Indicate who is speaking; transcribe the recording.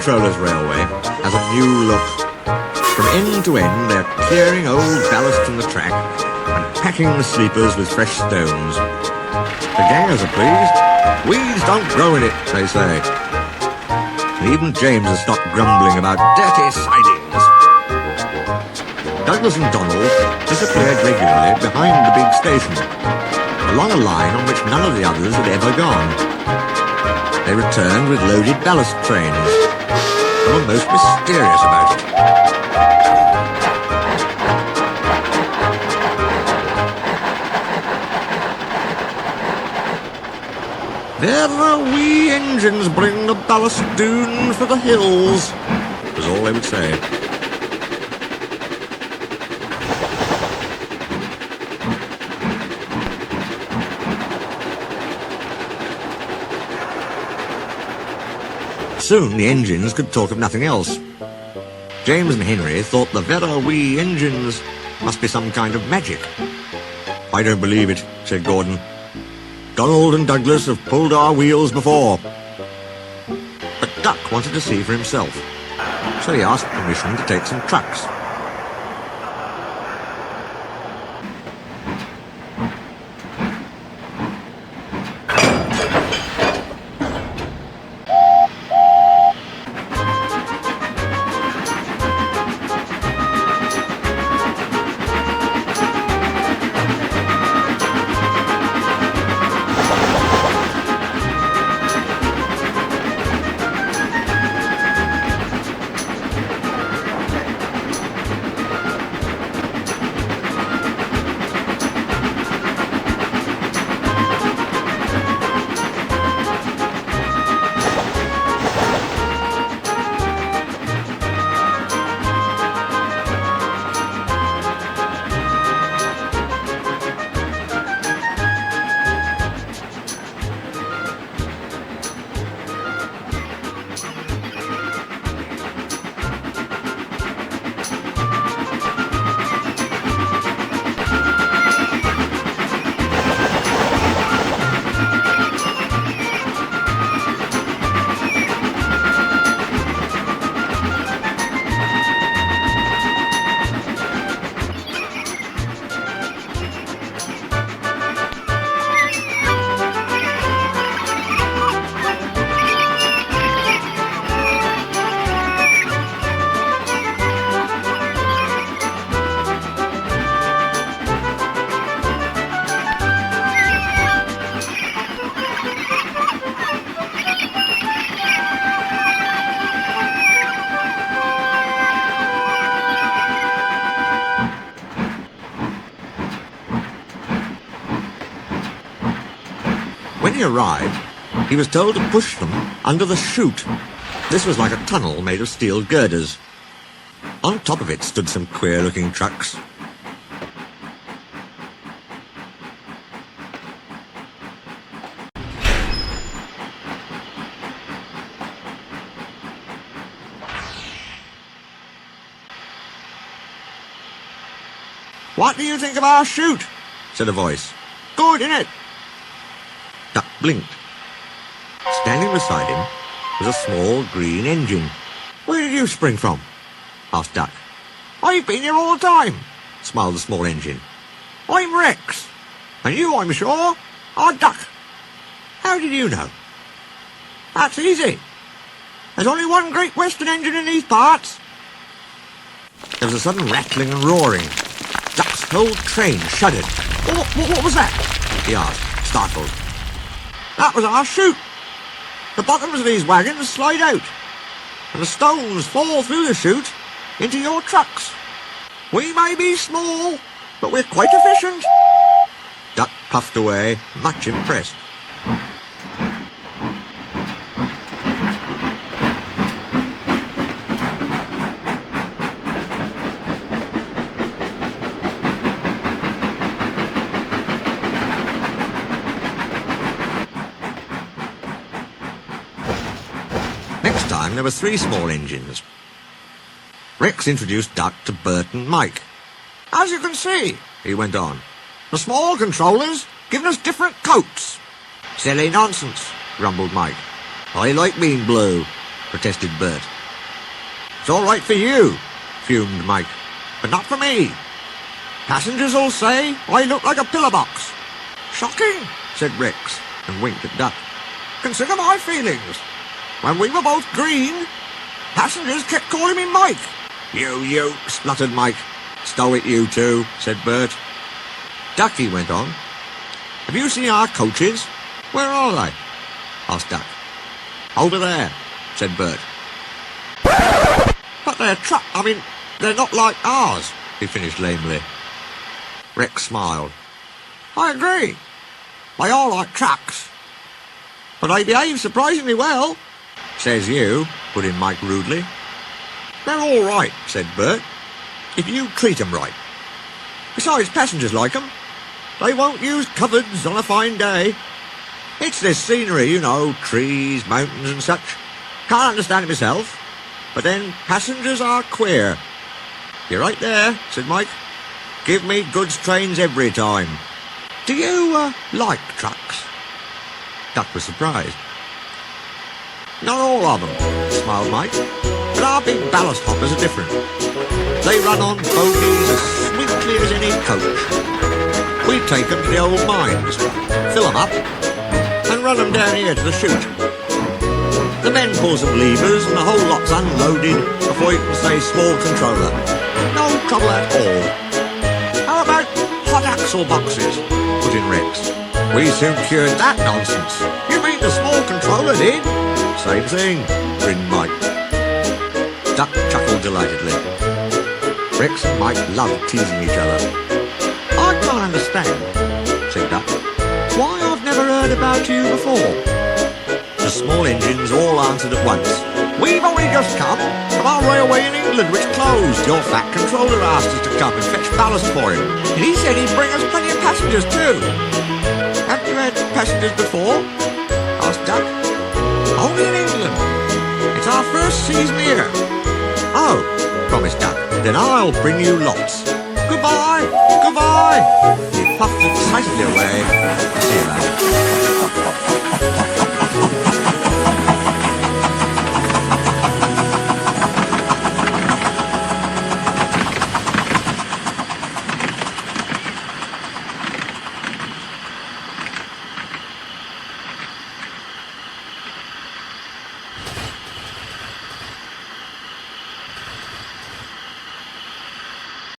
Speaker 1: controller's railway has a new look. From end to end, they're clearing old ballast from the track and packing the sleepers with fresh stones. The gangers are pleased. Weeds don't grow in it, they say. And even James has stopped grumbling about dirty sidings. Douglas and Donald disappeared regularly behind the big station, along a line on which none of the others had ever gone. They returned with loaded ballast trains, and were most mysterious about it. There the wee engines bring the ballast doon for the hills, was all they would say. Soon the engines could talk of nothing else. James and Henry thought the very wee engines must be some kind of magic. I don't believe it, said Gordon. Donald and Douglas have pulled our wheels before. But Duck wanted to see for himself, so he asked permission to take some trucks. When he arrived, he was told to push them under the chute. This was like a tunnel made of steel girders. On top of it stood some queer-looking trucks. "What do you think of our chute?" said a voice. "Good, innit?" Duck blinked. Standing beside him was a small green engine. "Where did you spring from?" asked Duck. "I've been here all the time," smiled the small engine. "I'm Rex, and you, I'm sure, are Duck. How did you know?" "That's easy. There's only one Great Western engine in these parts." There was a sudden rattling and roaring. Duck's whole train shuddered. What was that?" he asked, startled. "That was our chute. The bottoms of these wagons slide out, and the stones fall through the chute into your trucks. We may be small, but we're quite efficient." Duck puffed away, much impressed. Next time there were 3 small engines. Rex introduced Duck to Bert and Mike. "As you can see," he went on, "the small controllers given us different coats." "Silly nonsense," grumbled Mike. "I like being blue," protested Bert. It's all right for you, fumed Mike, but not for me. Passengers will say I look like a pillar box. Shocking, said Rex, and winked at Duck. Consider my feelings. When we were both green, passengers kept calling me Mike. You, spluttered Mike. Stow it, you two, said Bert. Ducky went on. Have you seen our coaches? Where are they? Asked Duck. Over there, said Bert. But they're not like ours, he finished lamely. Rex smiled. I agree. They are like trucks. But they behave surprisingly well. Says you, put in Mike rudely. They're all right, said Bert, if you treat 'em right. Besides, passengers like 'em. They won't use cupboards on a fine day. It's this scenery, you know, trees, mountains and such. Can't understand it myself. But then passengers are queer. You're right there, said Mike. Give me goods trains every time. Do you, like trucks? Duck was surprised. Not all of them, smiled Mike. But our big ballast hoppers are different. They run on bogies as swiftly as any coach. We take 'em to the old mines, fill 'em up, and run 'em down here to the chute. The men pull some levers and the whole lot's unloaded before you can say small controller. No trouble at all. How about hot axle boxes? Put in Rex. We soon cured that nonsense. You mean the small controller did? Same thing, grinned Mike. Duck chuckled delightedly. Rex and Mike loved teasing each other. I can't understand, said Duck, why I've never heard about you before. The small engines all answered at once. We've only just come from our railway in England, which closed. Your fat controller asked us to come and fetch ballast for him. And he said he'd bring us plenty of passengers too. Haven't you had passengers before? Asked Duck. Only in England. It's our first season here. Oh, promised Duck. Then I'll bring you lots. Goodbye, goodbye. He puffed excitedly away. See you later.